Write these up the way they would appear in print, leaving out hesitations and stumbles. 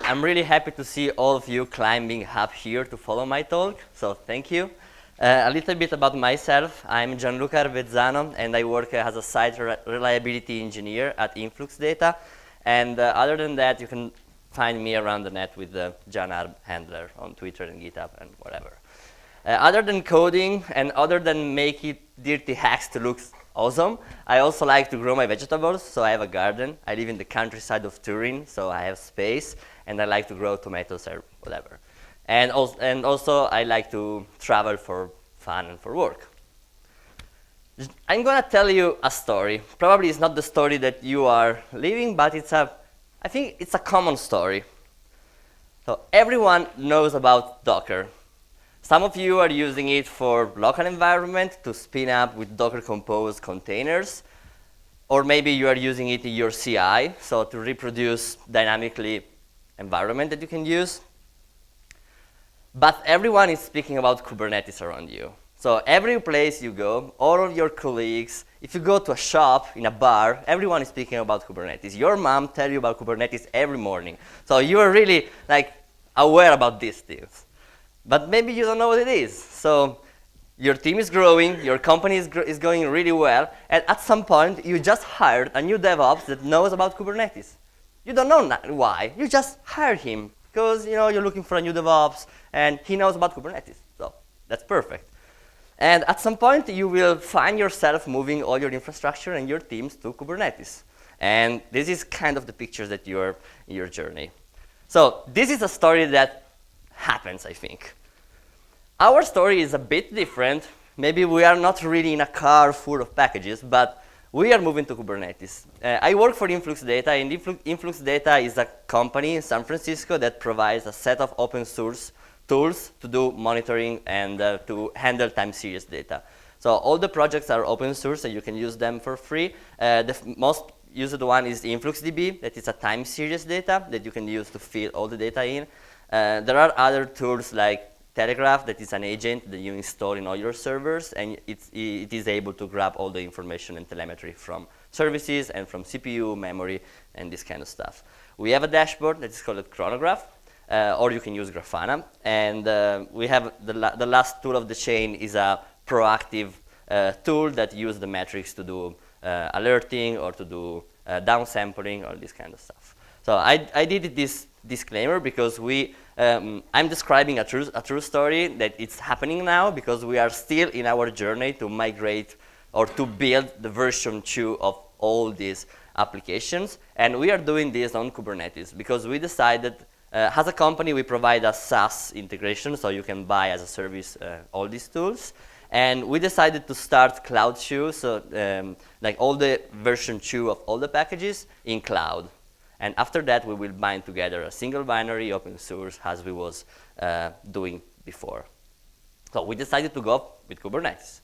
I'm really happy to see all of you climbing up here to follow my talk, so thank you. A little bit about myself. I'm Gianluca Arbezzano, and I work as a site reliability engineer at InfluxData. And other than that, you can find me around the net with Jan Arb handler on Twitter and GitHub and whatever. Other than coding and other than making dirty hacks to look awesome, I also like to grow my vegetables, so I have a garden. I live in the countryside of Turin, so I have space, and I like to grow tomatoes or whatever. And also I like to travel for fun and for work. I'm gonna tell you a story. Probably it's not the story that you are living, but I think it's a common story. So everyone knows about Docker. Some of you are using it for local environment to spin up with Docker Compose containers, or maybe you are using it in your CI, so to reproduce dynamically environment that you can use. But everyone is speaking about Kubernetes around you. So every place you go, all of your colleagues, if you go to a shop, in a bar, everyone is speaking about Kubernetes. Your mom tells you about Kubernetes every morning. So you are really aware about these things. But maybe you don't know what it is. So your team is growing, your company is going really well, and at some point you just hired a new DevOps that knows about Kubernetes. You don't know why, you just hired him because you're looking for a new DevOps and he knows about Kubernetes. So that's perfect. And at some point you will find yourself moving all your infrastructure and your teams to Kubernetes. And this is kind of the picture that you're in your journey. So this is a story that happens, I think. Our story is a bit different. Maybe we are not really in a car full of packages, but we are moving to Kubernetes. I work for InfluxData, and InfluxData is a company in San Francisco that provides a set of open source tools to do monitoring and to handle time series data. So all the projects are open source, and you can use them for free. The most used one is InfluxDB, that is a time series data that you can use to feed all the data in. There are other tools like Telegraph, that is an agent that you install in all your servers, and it is able to grab all the information and telemetry from services and from CPU, memory, and this kind of stuff. We have a dashboard that is called Chronograph, or you can use Grafana. And we have the last tool of the chain is a proactive tool that uses the metrics to do alerting or to do downsampling or this kind of stuff. So I did this disclaimer because I'm describing a true story that it's happening now because we are still in our journey to migrate or to build the version 2 of all these applications. And we are doing this on Kubernetes because we decided, as a company, we provide a SaaS integration, so you can buy as a service all these tools. And we decided to start Cloud 2, so all the version 2 of all the packages in cloud. And after that, we will bind together a single binary open source as we was doing before. So we decided to go with Kubernetes.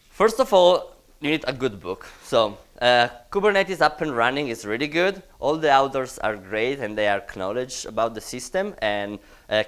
First of all, you need a good book. So Kubernetes up and running is really good. All the authors are great, and they are knowledge about the system. And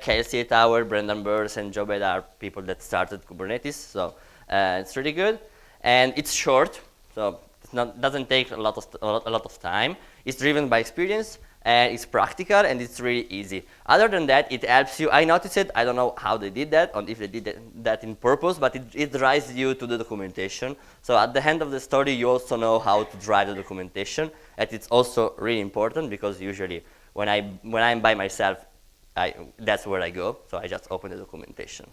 Kelsey Tower, Brendan Burns, and Joe Bed are people that started Kubernetes. So it's really good. And it's short, so it doesn't take a lot of time. It's driven by experience, and it's practical, and it's really easy. Other than that, it helps you. I noticed it. I don't know how they did that, or if they did that in purpose, but it drives you to the documentation. So at the end of the story, you also know how to drive the documentation. And it's also really important because usually when I'm by myself, that's where I go. So I just open the documentation.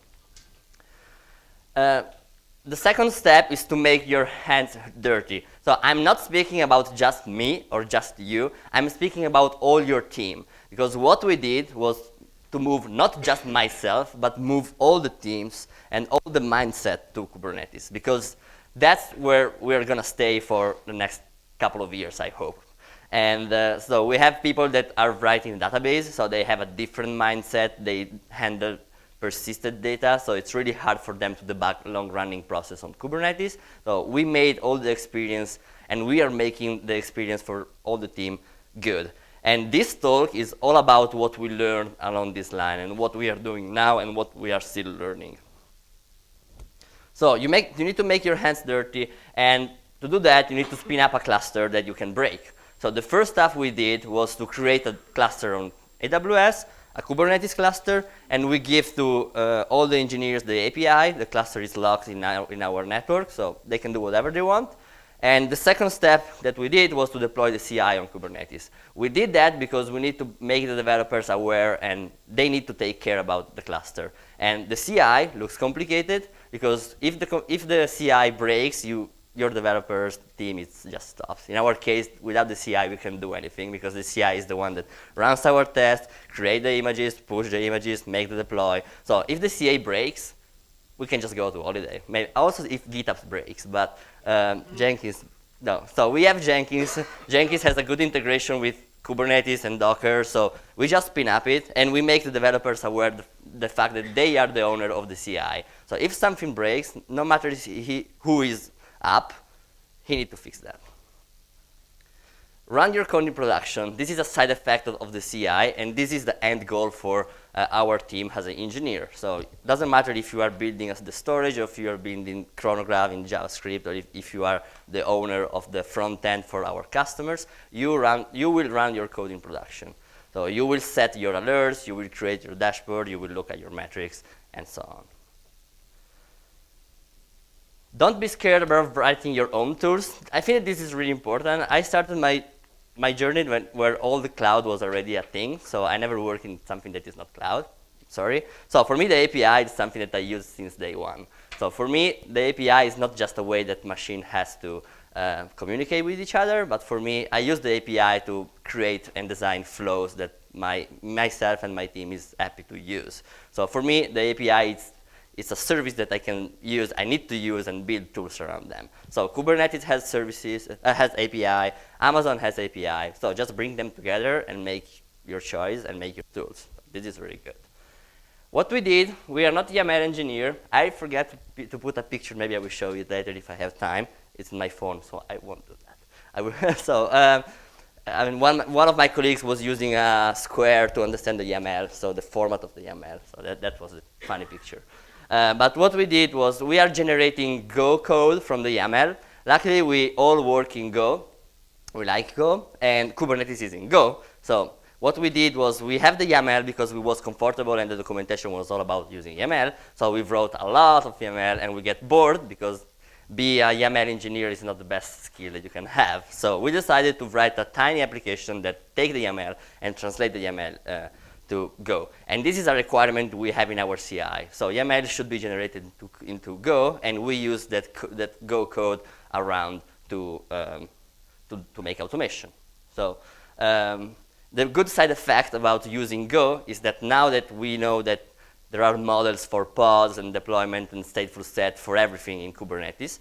The second step is to make your hands dirty. So I'm not speaking about just me or just you. I'm speaking about all your team. Because what we did was to move not just myself, but move all the teams and all the mindset to Kubernetes. Because that's where we're going to stay for the next couple of years, I hope. And so we have people that are writing database, so they have a different mindset. They handle persisted data, so it's really hard for them to debug long-running process on Kubernetes. So we made all the experience, and we are making the experience for all the team good. And this talk is all about what we learned along this line and what we are doing now and what we are still learning. So you need to make your hands dirty, and to do that, you need to spin up a cluster that you can break. So the first stuff we did was to create a cluster on AWS, a Kubernetes cluster, and we give to all the engineers the API. The cluster is locked in our network, so they can do whatever they want. And the second step that we did was to deploy the CI on Kubernetes. We did that because we need to make the developers aware, and they need to take care about the cluster. And the CI looks complicated because if the CI breaks, your developers team just stops. In our case, without the CI, we can't do anything because the CI is the one that runs our test, create the images, push the images, make the deploy. So if the CI breaks, we can just go to holiday. Maybe also if GitHub breaks, but Jenkins, no. So we have Jenkins. Jenkins has a good integration with Kubernetes and Docker, so we just spin up it, and we make the developers aware the fact that they are the owner of the CI. So if something breaks, no matter who is up, he needs to fix that. Run your code in production. This is a side effect of the CI, and this is the end goal for our team as an engineer. So it doesn't matter if you are building the storage, or if you are building chronograph in JavaScript, or if you are the owner of the front end for our customers, you will run your code in production. So you will set your alerts, you will create your dashboard, you will look at your metrics, and so on. Don't be scared about writing your own tools. I think this is really important. I started my journey where all the cloud was already a thing, so I never worked in something that is not cloud. Sorry. So for me, the API is something that I use since day one. So for me, the API is not just a way that machine has to communicate with each other, but for me, I use the API to create and design flows that myself and my team is happy to use. So for me, the API it's a service that I need to use and build tools around them. So Kubernetes has services, has API, Amazon has API. So just bring them together and make your choice and make your tools. This is really good. What we did, we are not YAML engineer. I forgot to put a picture. Maybe I will show you later if I have time. It's in my phone, so I won't do that. I will so I mean, one of my colleagues was using a square to understand the YAML, so the format of the YAML. So that was a funny picture. But what we did was we are generating Go code from the YAML. Luckily, we all work in Go. We like Go, and Kubernetes is in Go. So what we did was we have the YAML because we was comfortable and the documentation was all about using YAML. So we wrote a lot of YAML, and we get bored because be a YAML engineer is not the best skill that you can have. So we decided to write a tiny application that take the YAML and translate the YAML to Go. And this is a requirement we have in our CI. So YAML should be generated into Go, and we use that Go code around to make automation. So the good side effect about using Go is that now that we know that there are models for pods and deployment and stateful set for everything in Kubernetes,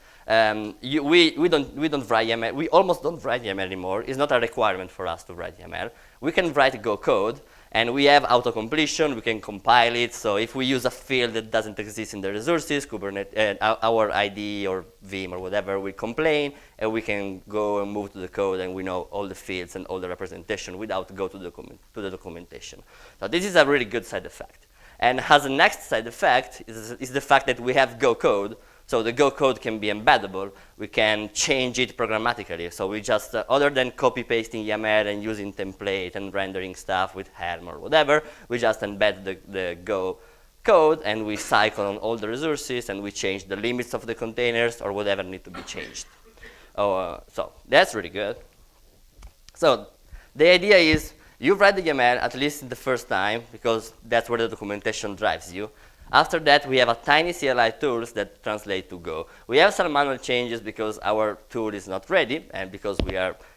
we don't write YAML. We almost don't write YAML anymore. It's not a requirement for us to write YAML. We can write Go code, and we have auto-completion. We can compile it. So if we use a field that doesn't exist in the resources, Kubernetes, our ID or Vim or whatever will complain, and we can go and move to the code, and we know all the fields and all the representation without go to the documentation. So this is a really good side effect. And as a next side effect is the fact that we have Go code. So the Go code can be embeddable. We can change it programmatically. So we just, other than copy-pasting YAML and using template and rendering stuff with Helm or whatever, we just embed the Go code, and we cycle on all the resources, and we change the limits of the containers or whatever need to be changed. So that's really good. So the idea is you write the YAML at least the first time, because that's where the documentation drives you. After that, we have a tiny CLI tools that translate to Go. We have some manual changes because our tool is not ready, and because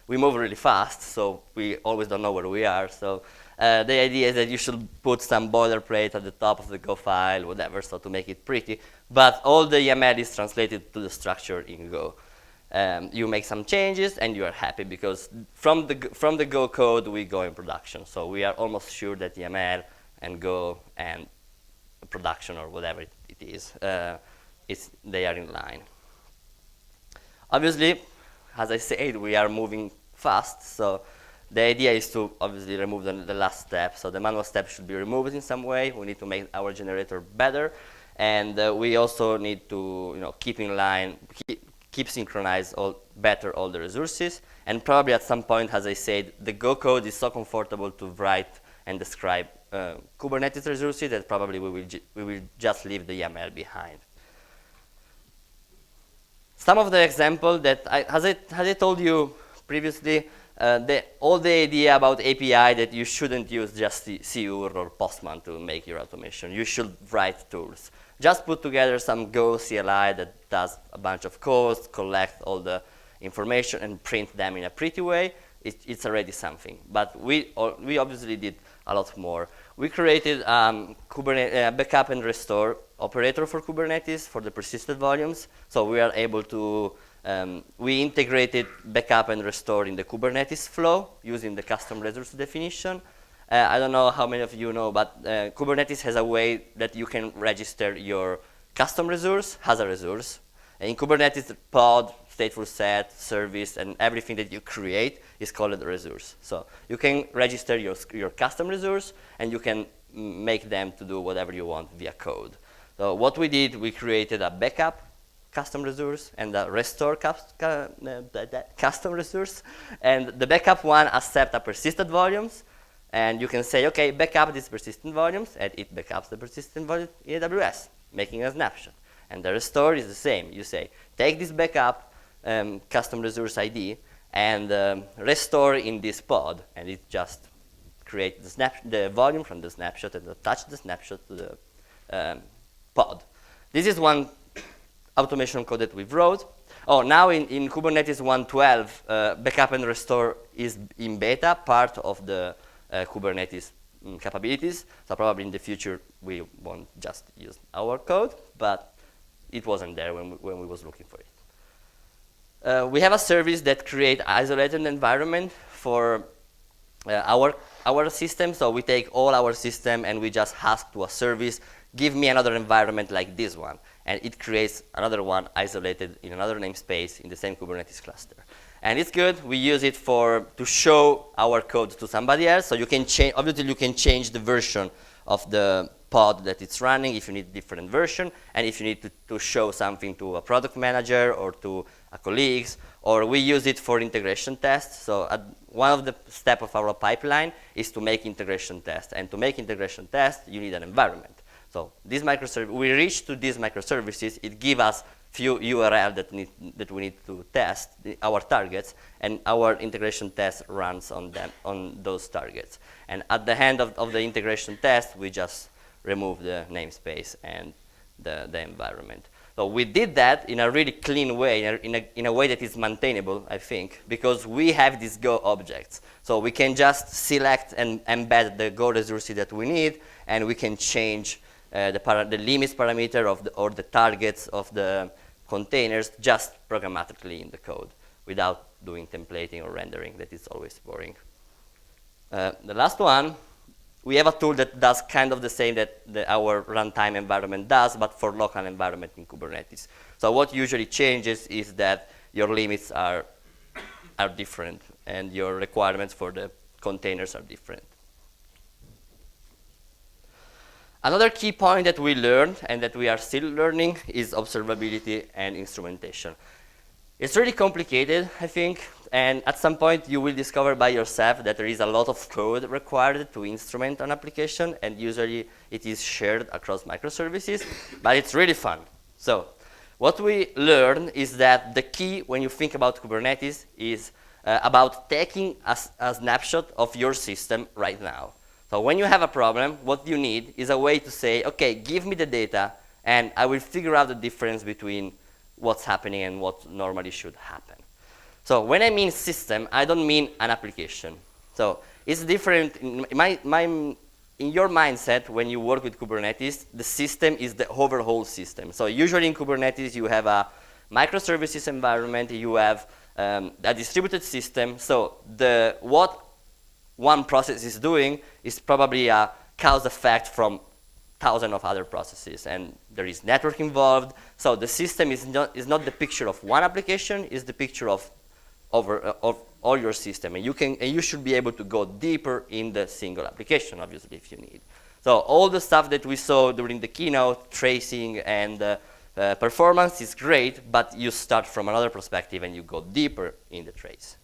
we move really fast, so we always don't know where we are. So the idea is that you should put some boilerplate at the top of the Go file, whatever, so to make it pretty. But all the YAML is translated to the structure in Go. You make some changes, and you are happy because from the Go code, we go in production. So we are almost sure that YAML and Go and production or whatever it is, they are in line. Obviously, as I said, we are moving fast, so the idea is to obviously remove the last step. So the manual step should be removed in some way. We need to make our generator better, and we also need to keep in line, keep synchronized better all the resources, and probably at some point, as I said, the Go code is so comfortable to write and describe Kubernetes resources, that probably we will just leave the YAML behind. Some of the examples that, as I told you previously, all the idea about API that you shouldn't use just CUR or Postman to make your automation. You should write tools. Just put together some Go CLI that does a bunch of codes, collect all the information, and print them in a pretty way. It's already something. But we obviously did a lot more. We created Kubernetes backup and restore operator for Kubernetes for the persistent volumes. So we are able to, we integrated backup and restore in the Kubernetes flow using the custom resource definition. I don't know how many of you know, but Kubernetes has a way that you can register your custom resource as a resource. In Kubernetes, pod, stateful set, service, and everything that you create is called a resource. So you can register your custom resource, and you can make them to do whatever you want via code. So what we did, we created a backup custom resource and a restore custom resource. And the backup one accepts a persistent volumes. And you can say, OK, backup these persistent volumes, and it backups the persistent volume in AWS, making a snapshot. And the restore is the same. You say, take this backup custom resource ID and restore in this pod. And it just creates the volume from the snapshot and attach the snapshot to the pod. This is one automation code that we've wrote. Oh, now in Kubernetes 1.12, backup and restore is in beta, part of the Kubernetes capabilities. So probably in the future, we won't just use our code, but it wasn't there when we was looking for it. We have a service that creates isolated environment for our system. So we take all our system and we just ask to a service, give me another environment like this one. And it creates another one isolated in another namespace in the same Kubernetes cluster. And it's good. We use it to show our code to somebody else. So you can change, obviously you can change the version of the pod that it's running if you need a different version, and if you need to show something to a product manager or to a colleagues, or we use it for integration tests. So one of the steps of our pipeline is to make integration tests. And to make integration tests, you need an environment. So this microservice, we reach to these microservices. It gives us few URL that we need to test our targets, and our integration test runs on them, on those targets. And at the end of the integration test, we just remove the namespace and the environment. So we did that in a really clean way, in a way that is maintainable, I think, because we have these Go objects. So we can just select and embed the Go resource that we need, and we can change the limits parameter or the targets of the containers just programmatically in the code without doing templating or rendering. That is always boring. The last one, we have a tool that does kind of the same that our runtime environment does, but for local environment in Kubernetes. So what usually changes is that your limits are different and your requirements for the containers are different. Another key point that we learned and that we are still learning is observability and instrumentation. It's really complicated, I think, and at some point you will discover by yourself that there is a lot of code required to instrument an application, and usually it is shared across microservices, but it's really fun. So what we learned is that the key when you think about Kubernetes is about taking a snapshot of your system right now. So when you have a problem, what you need is a way to say, OK, give me the data, and I will figure out the difference between what's happening and what normally should happen. So when I mean system, I don't mean an application. So it's different. In your mindset, when you work with Kubernetes, the system is the overall system. So usually in Kubernetes, you have a microservices environment. You have a distributed system. So what one process is doing is probably a cause effect from thousands of other processes, and there is network involved. So the system is not the picture of one application; it's the picture of all your system, and you should be able to go deeper in the single application, obviously, if you need. So all the stuff that we saw during the keynote, tracing and performance is great, but you start from another perspective and you go deeper in the trace.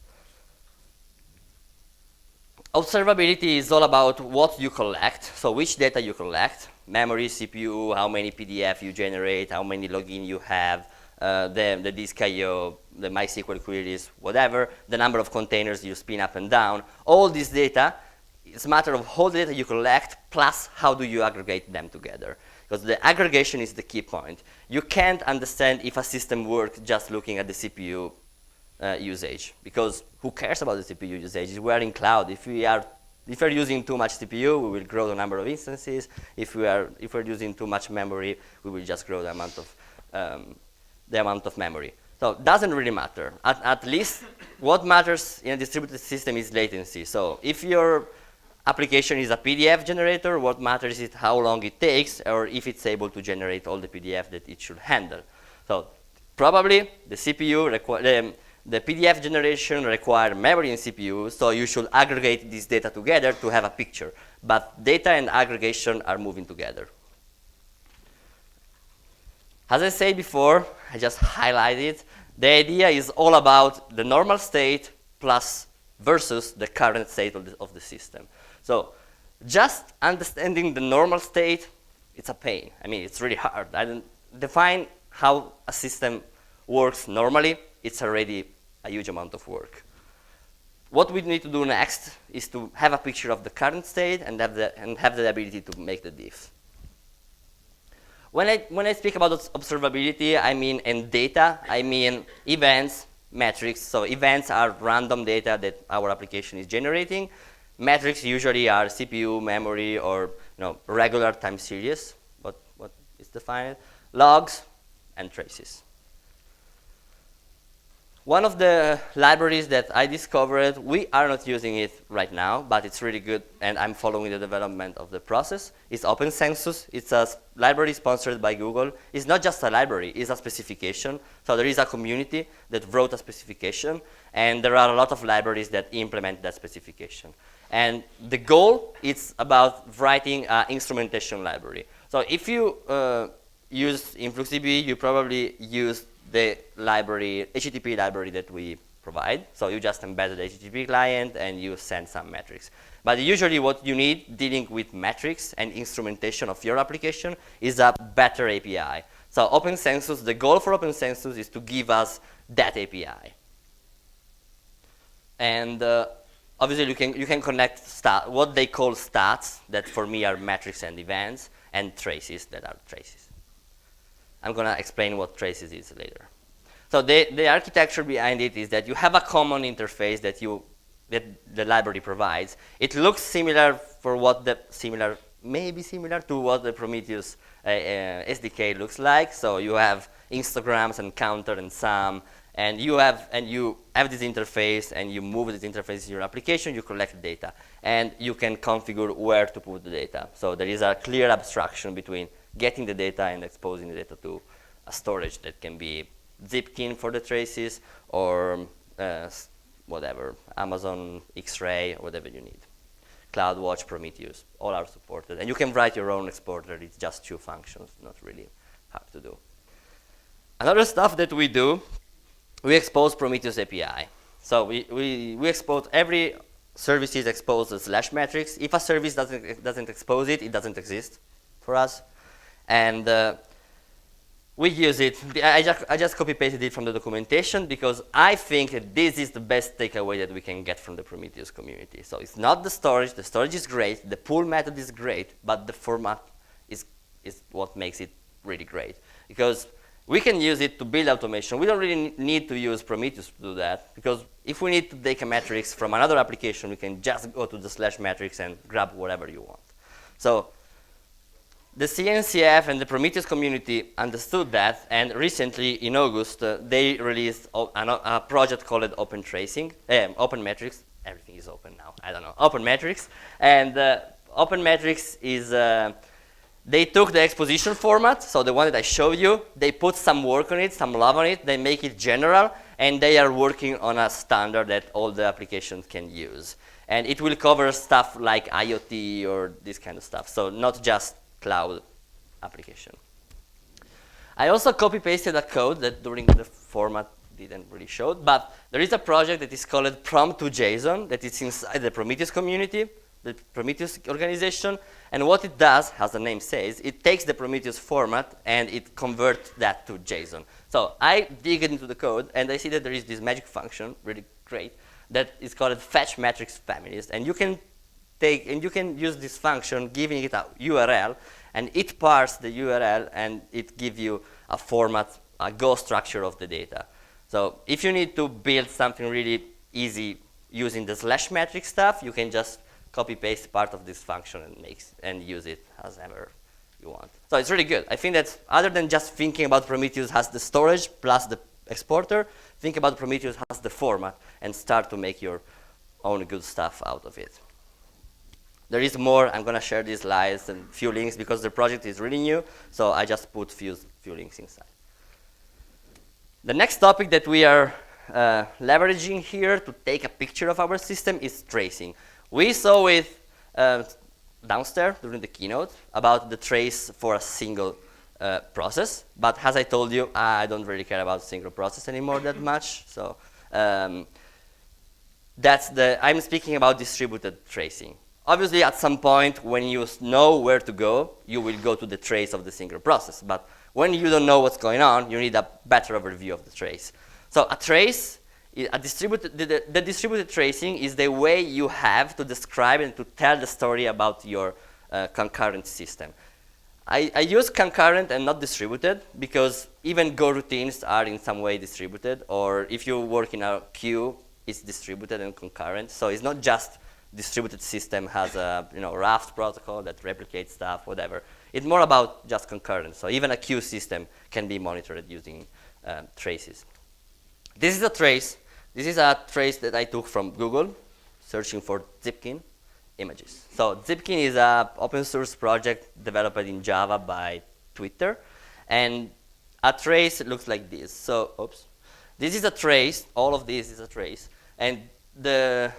Observability is all about what you collect, so which data you collect, memory, CPU, how many PDF you generate, how many login you have, the disk I/O, the MySQL queries, whatever, the number of containers you spin up and down. All this data, it's a matter of all the data you collect plus how do you aggregate them together. Because the aggregation is the key point. You can't understand if a system works just looking at the CPU usage, because who cares about the CPU usage? We are in cloud. If we're using too much CPU, we will grow the number of instances. If we're using too much memory, we will just grow the amount of memory. So it doesn't really matter. At least what matters in a distributed system is latency. So if your application is a PDF generator, what matters is how long it takes, or if it's able to generate all the PDF that it should handle. So probably the CPU the PDF generation requires memory and CPU, so you should aggregate this data together to have a picture. But data and aggregation are moving together. As I said before, I just highlighted, the idea is all about the normal state plus versus the current state of the system. So just understanding the normal state, it's a pain. I mean, it's really hard. I don't define how a system works normally. It's already a huge amount of work. What we need to do next is to have a picture of the current state and have the ability to make the diffs. When I speak about observability, I mean, and data, I mean events, metrics. So events are random data that our application is generating. Metrics usually are CPU, memory, or regular time series, what is defined, logs, and traces. One of the libraries that I discovered, we are not using it right now, but it's really good, and I'm following the development of the process, is OpenCensus. It's a library sponsored by Google. It's not just a library, it's a specification. So there is a community that wrote a specification, and there are a lot of libraries that implement that specification. And the goal is about writing an instrumentation library. So if you use InfluxDB, you probably use the library, HTTP library that we provide. So you just embed the HTTP client and you send some metrics. But usually what you need dealing with metrics and instrumentation of your application is a better API. So OpenCensus, the goal for OpenCensus is to give us that API. And obviously you can connect what they call stats, that for me are metrics and events, and traces that are traces. I'm going to explain what traces is later. So the architecture behind it is that you have a common interface that the library provides. It looks similar maybe similar to what the Prometheus SDK looks like. So you have histograms and counter and sum, and you have this interface, and you move this interface in your application. You collect data, and you can configure where to put the data. So there is a clear abstraction between getting the data and exposing the data to a storage that can be Zipkin for the traces, or whatever, Amazon X-Ray, whatever you need. CloudWatch, Prometheus, all are supported. And you can write your own exporter. It's just 2 functions, not really hard to do. Another stuff that we do, we expose Prometheus API. So we expose every service is exposed as /metrics. If a service doesn't expose it, it doesn't exist for us. And we use it. I just copy-pasted it from the documentation because I think that this is the best takeaway that we can get from the Prometheus community. So it's not the storage. The storage is great. The pull method is great. But the format is what makes it really great. Because we can use it to build automation. We don't really need to use Prometheus to do that. Because if we need to take a metrics from another application, we can just go to the /metrics and grab whatever you want. So the CNCF and the Prometheus community understood that, and recently in August they released a project called OpenMetrics. Everything is open now. I don't know. OpenMetrics, and OpenMetrics is they took the exposition format, so the one that I showed you. They put some work on it, some love on it. They make it general, and they are working on a standard that all the applications can use. And it will cover stuff like IoT or this kind of stuff. So not just cloud application. I also copy-pasted a code that during the format didn't really show it, but there is a project that is called Prom2JSON that is inside the Prometheus community, the Prometheus organization, and what it does, as the name says, it takes the Prometheus format and it converts that to JSON. So I dig into the code and I see that there is this magic function, really great, that is called fetch matrix families, and you can use this function, giving it a URL, and it parses the URL and it gives you a format, a Go structure of the data. So if you need to build something really easy using the slash matrix stuff, you can just copy paste part of this function and use it as ever you want. So it's really good. I think that other than just thinking about Prometheus as the storage plus the exporter, think about Prometheus as the format and start to make your own good stuff out of it. There is more. I'm going to share these slides and few links because the project is really new, so I just put few links inside. The next topic that we are leveraging here to take a picture of our system is tracing. We saw it downstairs during the keynote about the trace for a single process, but as I told you, I don't really care about single process anymore that much. So I'm speaking about distributed tracing. Obviously, at some point, when you know where to go, you will go to the trace of the single process. But when you don't know what's going on, you need a better overview of the trace. So a trace, the distributed tracing is the way you have to describe and to tell the story about your concurrent system. I use concurrent and not distributed because even Go routines are in some way distributed, or if you work in a queue, it's distributed and concurrent. So it's not just distributed system has a Raft protocol that replicates stuff, whatever. It's more about just concurrent. So even a queue system can be monitored using traces. This is a trace. This is a trace that I took from Google, searching for Zipkin images. So Zipkin is an open source project developed in Java by Twitter. And a trace looks like this. So, oops. This is a trace. All of this is a trace. And the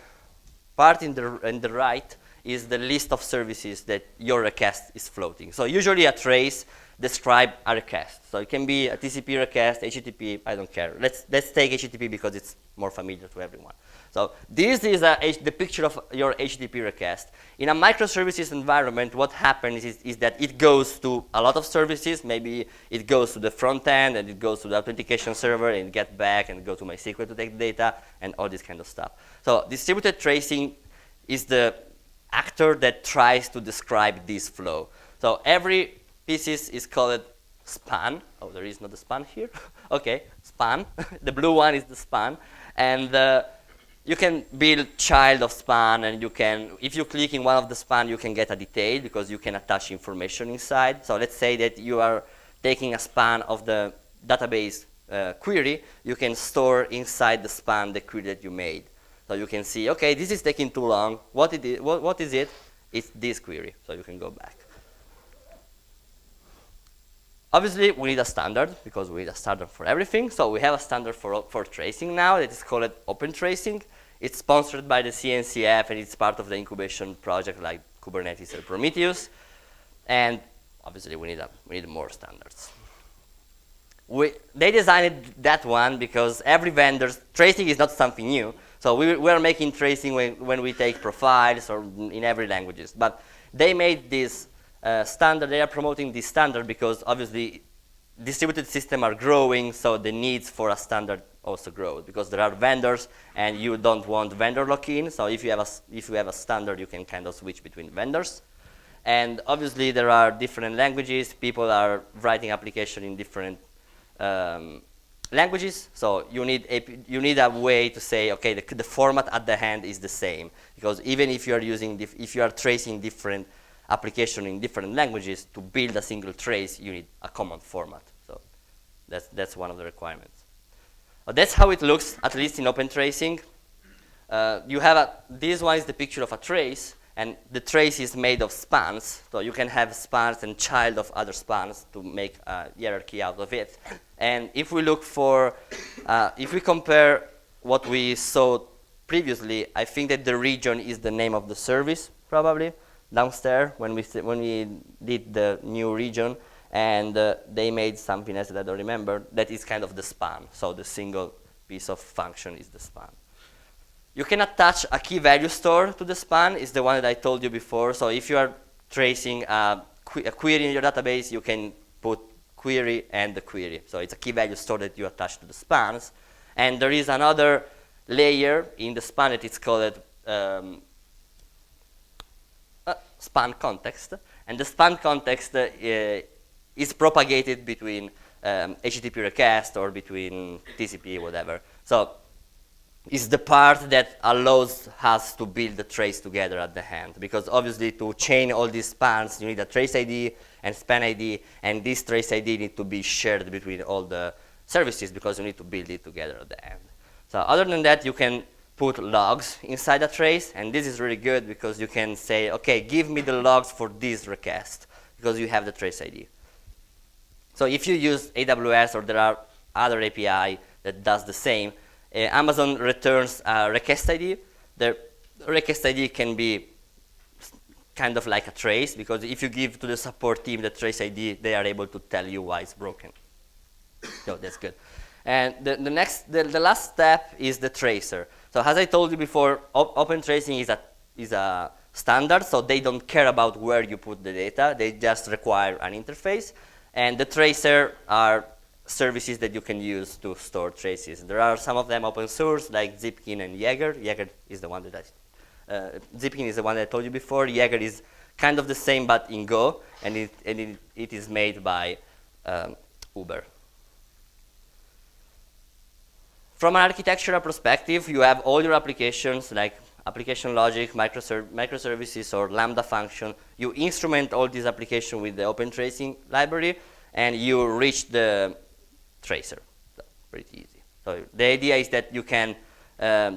part in the right is the list of services that your request is floating. So usually a trace describes a request. So it can be a TCP request, HTTP, I don't care. Let's take HTTP because it's more familiar to everyone. So this is the picture of your HTTP request. In a microservices environment, what happens is that it goes to a lot of services. Maybe it goes to the front end, and it goes to the authentication server, and get back, and go to MySQL to take data, and all this kind of stuff. So distributed tracing is the actor that tries to describe this flow. So every piece is called span. Oh, there is not a span here. Okay, span. The blue one is the span. And you can build child of span, and you can, if you click in one of the span, you can get a detail because you can attach information inside. So let's say that you are taking a span of the database query, you can store inside the span the query that you made. So you can see, okay, this is taking too long. What is it? It's this query. So you can go back. Obviously, we need a standard because we need a standard for everything. So we have a standard for tracing now that is called Open Tracing. It's sponsored by the CNCF, and it's part of the incubation project like Kubernetes or Prometheus. And obviously, we need more standards. They designed that one because every vendor's tracing is not something new. So we are making tracing when we take profiles or in every languages. But they made this standard. They are promoting this standard because obviously distributed systems are growing, so the needs for a standard also grow because there are vendors, and you don't want vendor lock-in. So if you have a standard, you can kind of switch between vendors. And obviously there are different languages. People are writing application in different languages, so you need a way to say, okay, the format at the end is the same, because even if you are tracing different application in different languages, to build a single trace, you need a common format. So that's one of the requirements. That's how it looks, at least in open tracing. This one is the picture of a trace, and the trace is made of spans. So you can have spans and child of other spans to make a hierarchy out of it. And if we look for, if we compare what we saw previously, I think that the region is the name of the service, probably, downstairs when we did the new region. And they made something else that I don't remember, that is kind of the span, so the single piece of function is the span. You can attach a key value store to the span. It's the one that I told you before. So if you are tracing a query in your database, you can put query and the query. So it's a key value store that you attach to the spans. And there is another layer in the span that is called span context. And the span context is propagated between HTTP request or between TCP, whatever. So it's the part that allows us to build the trace together at the end. Because obviously to chain all these spans, you need a trace ID and span ID, and this trace ID needs to be shared between all the services because you need to build it together at the end. So other than that, you can put logs inside a trace, and this is really good because you can say, okay, give me the logs for this request, because you have the trace ID. So if you use AWS or there are other API that does the same, Amazon returns a request ID. The request ID can be kind of like a trace, because if you give to the support team the trace ID, they are able to tell you why it's broken. So that's good. And the last step is the tracer. So as I told you before, open tracing is a standard, so they don't care about where you put the data. They just require an interface. And the tracer are services that you can use to store traces. There are some of them open source, like Zipkin and Jaeger. Jaeger is the one that Zipkin is the one that I told you before. Jaeger is kind of the same, but in Go, and it is made by Uber. From an architectural perspective, you have all your applications, like application logic, microservices, or Lambda function. You instrument all these applications with the open tracing library, and you reach the tracer. So pretty easy. So the idea is that you can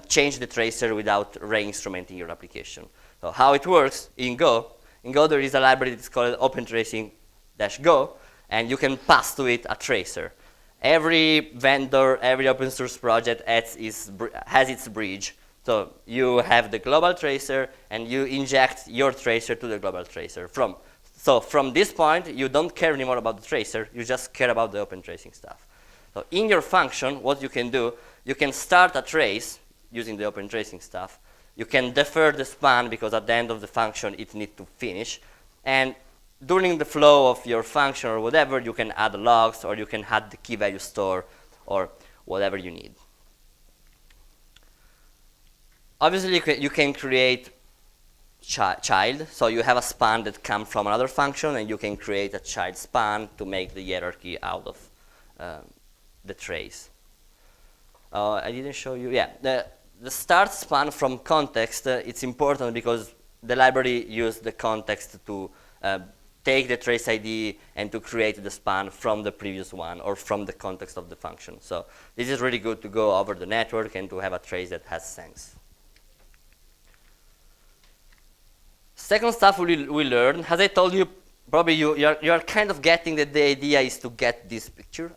change the tracer without re-instrumenting your application. So how it works in Go there is a library that's called opentracing-go, and you can pass to it a tracer. Every vendor, every open source project has its bridge. So you have the global tracer, and you inject your tracer to the global tracer. So from this point, you don't care anymore about the tracer. You just care about the open tracing stuff. So in your function, what you can do, you can start a trace using the open tracing stuff. You can defer the span because at the end of the function, it needs to finish. And during the flow of your function or whatever, you can add logs, or you can add the key value store, or whatever you need. Obviously, you can create child. So you have a span that comes from another function, and you can create a child span to make the hierarchy out of the trace. I didn't show you. Yeah, the start span from context, it's important because the library used the context to take the trace ID and to create the span from the previous one or from the context of the function. So this is really good to go over the network and to have a trace that has sense. Second stuff we learned, as I told you, probably you're kind of getting that the idea is to get this picture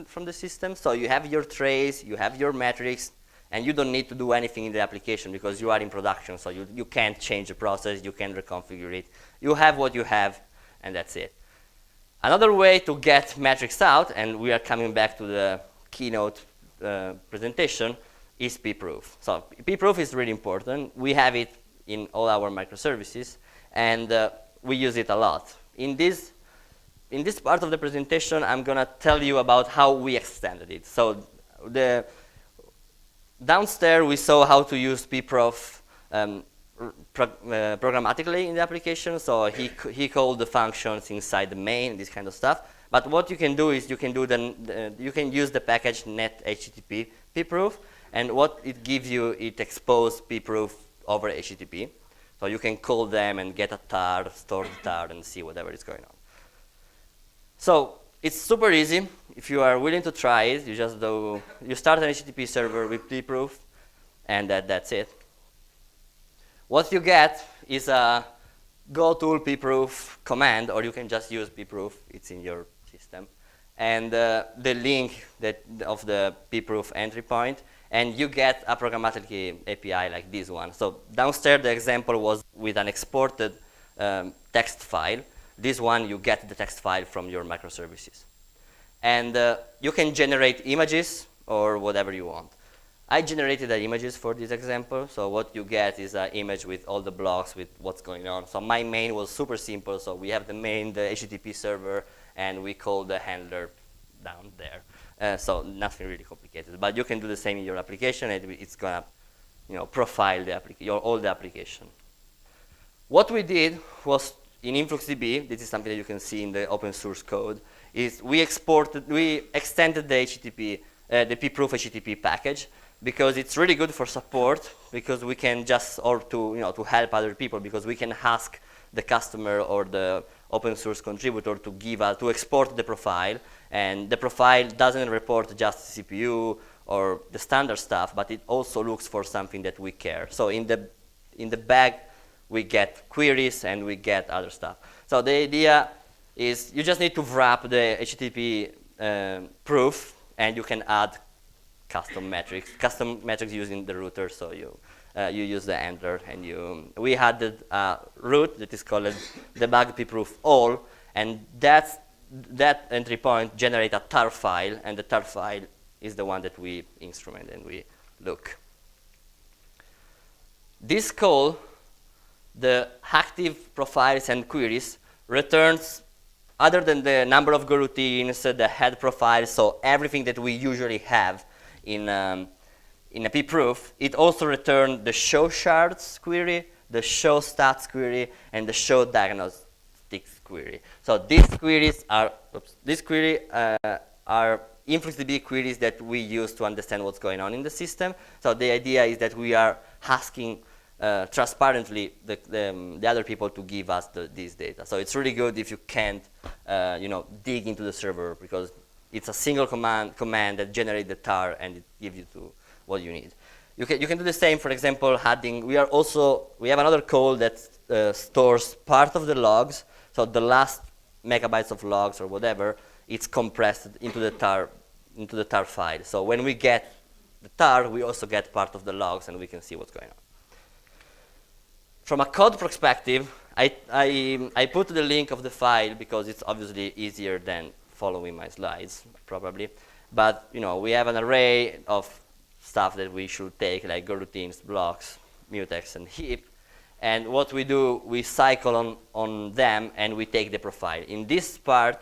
from the system. So you have your trace, you have your metrics, and you don't need to do anything in the application because you are in production. So you can't change the process, you can reconfigure it. You have what you have, and that's it. Another way to get metrics out, and we are coming back to the keynote presentation, is pproof. So pproof is really important. We have it in all our microservices, and we use it a lot. In this part of the presentation, I'm going to tell you about how we extended it. So downstairs, we saw how to use pproof programmatically in the application. So he called the functions inside the main, this kind of stuff. But what you can do is you can use the package net HTTP pproof, and what it gives you, it exposes pproof over HTTP. So you can call them and get a tar, store the tar, and see whatever is going on. So it's super easy. If you are willing to try it, you start an HTTP server with pproof, and that's it. What you get is a go tool pproof command, or you can just use pproof. It's in your system. And the link of the pproof entry point, and you get a programmatic API like this one. So downstairs, the example was with an exported text file. This one, you get the text file from your microservices. And you can generate images or whatever you want. I generated the images for this example, so what you get is an image with all the blocks with what's going on. So my main was super simple, so we have the main, the HTTP server, and we call the handler down there. So nothing really complicated, but you can do the same in your application, and it's gonna profile the all the application. What we did was, in InfluxDB, this is something that you can see in the open source code, is we extended the HTTP, the preproof HTTP package, because it's really good for support, because we can just, or to help other people, because we can ask the customer or the open source contributor to give us, to export the profile, and the profile doesn't report just the CPU or the standard stuff, but it also looks for something that we care. So in the bag, we get queries and we get other stuff. So the idea is you just need to wrap the HTTP proof, and you can add custom metrics using the router. So you use the handler, and we had the route that is called debug preproof all, and that entry point generates a tar file, and the tar file is the one that we instrument and we look. This call, the active profiles and queries, returns, other than the number of routines, the head profile, so everything that we usually have in a preproof, it also returns the show shards query, the show stats query, and the show diagnostics query. So these queries are InfluxDB queries that we use to understand what's going on in the system. So the idea is that we are asking transparently the other people to give us this data. So it's really good if you can't dig into the server, because it's a single command that generates the tar and it gives you to what you need. You can do the same, for example, adding, we have another call that stores part of the logs. So the last megabytes of logs or whatever, it's compressed into the tar file. So when we get the tar, we also get part of the logs, and we can see what's going on. From a code perspective, I put the link of the file because it's obviously easier than following my slides, probably. But we have an array of stuff that we should take, like routines, blocks, mutex, and heap. And what we do, we cycle on them, and we take the profile. In this part,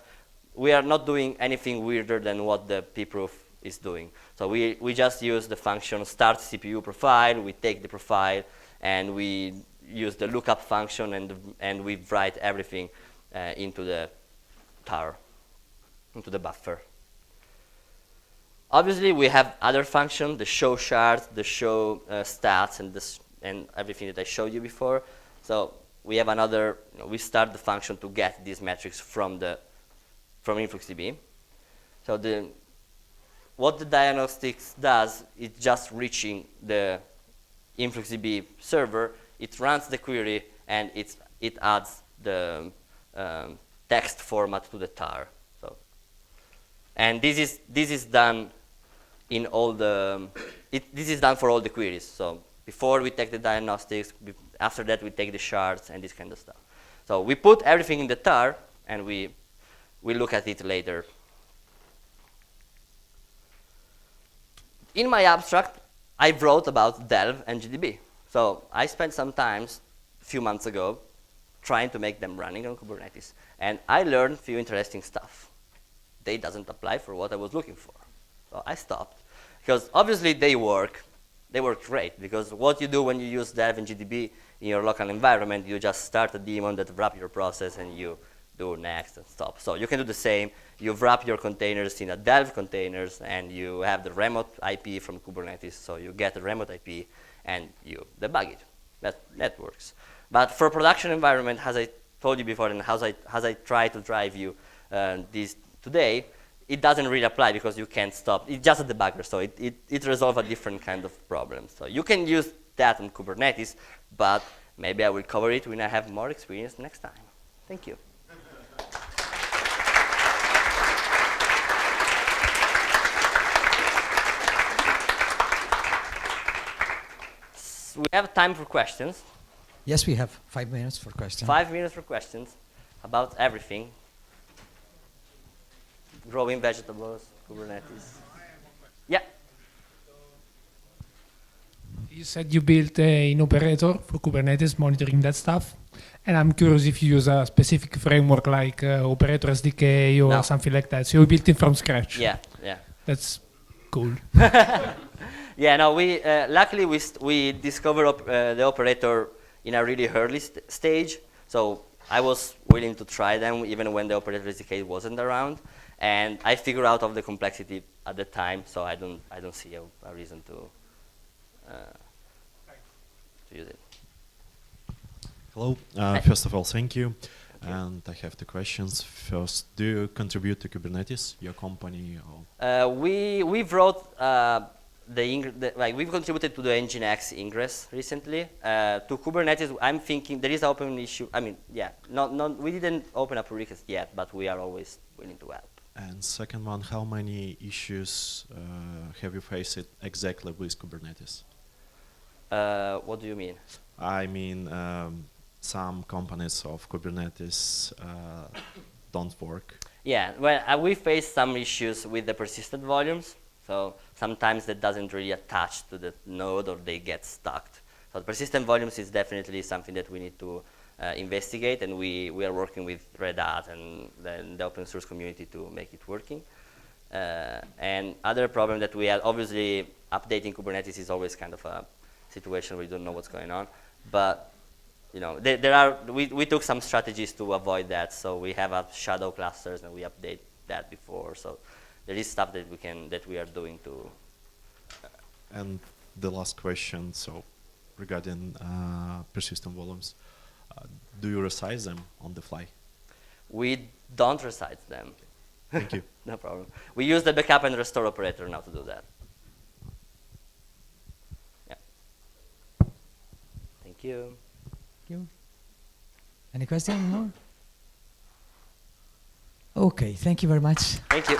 we are not doing anything weirder than what the preproof is doing. So we just use the function start CPU profile, we take the profile, and we use the lookup function, and we write everything into the tar, into the buffer. Obviously, we have other functions, the show shards, the show stats, and everything that I showed you before. So we have another, we start the function to get these metrics from InfluxDB. So what the diagnostics does is just reaching the InfluxDB server. It runs the query, and it adds the text format to the tar. So, and this is done in all the this is done for all the queries. So before we take the diagnostics, after that we take the shards and this kind of stuff. So we put everything in the tar, and we look at it later. In my abstract, I wrote about Delve and GDB. So I spent some time, a few months ago, trying to make them running on Kubernetes. And I learned a few interesting stuff. They doesn't apply for what I was looking for. So I stopped. Because obviously they work great. Because what you do when you use Delve and GDB in your local environment, you just start a daemon that wraps your process, and you do next and stop. So you can do the same. You wrap your containers in a Delve containers, and you have the remote IP from Kubernetes. So you get the remote IP, and you debug it. That works. But for production environment, as I told you before, and as I try to drive you this today, it doesn't really apply because you can't stop. It's just a debugger, so it resolves a different kind of problem. So you can use that on Kubernetes, but maybe I will cover it when I have more experience next time. Thank you. We have time for questions. Yes, we have 5 minutes for questions. 5 minutes for questions about everything. Growing vegetables, Kubernetes. Yeah. You said you built an operator for Kubernetes monitoring that stuff. And I'm curious if you use a specific framework like Operator SDK or No. something like that. So you built it from scratch. Yeah, yeah. That's cool. Yeah, no, we luckily we discovered the operator in a really early stage. So I was willing to try them even when the operator SDK wasn't around, and I figured out of the complexity at the time. So I don't see a reason to use it. Hello. First of all, thank you. And I have two questions. First, do you contribute to Kubernetes, your company? Or We wrote we've contributed to the Nginx ingress recently. To Kubernetes, I'm thinking there is an open issue. I mean, yeah, we didn't open a pull request yet, but we are always willing to help. And second one, how many issues have you faced exactly with Kubernetes? What do you mean? I mean, some components of Kubernetes don't work. Yeah, well, we face some issues with the persistent volumes. So sometimes that doesn't really attach to the node or they get stuck. So the persistent volumes is definitely something that we need to investigate, and we are working with Red Hat and the open source community to make it working. And other problem that we have, obviously updating Kubernetes is always kind of a situation where you don't know what's going on. But you know, we took some strategies to avoid that. So we have shadow clusters and we update that before. So there is stuff that we are doing to. And the last question, so regarding persistent volumes, do you resize them on the fly? We don't resize them. Thank you. No problem. We use the backup and restore operator now to do that. Yeah. Thank you. Any question more? Okay, thank you very much. Thank you.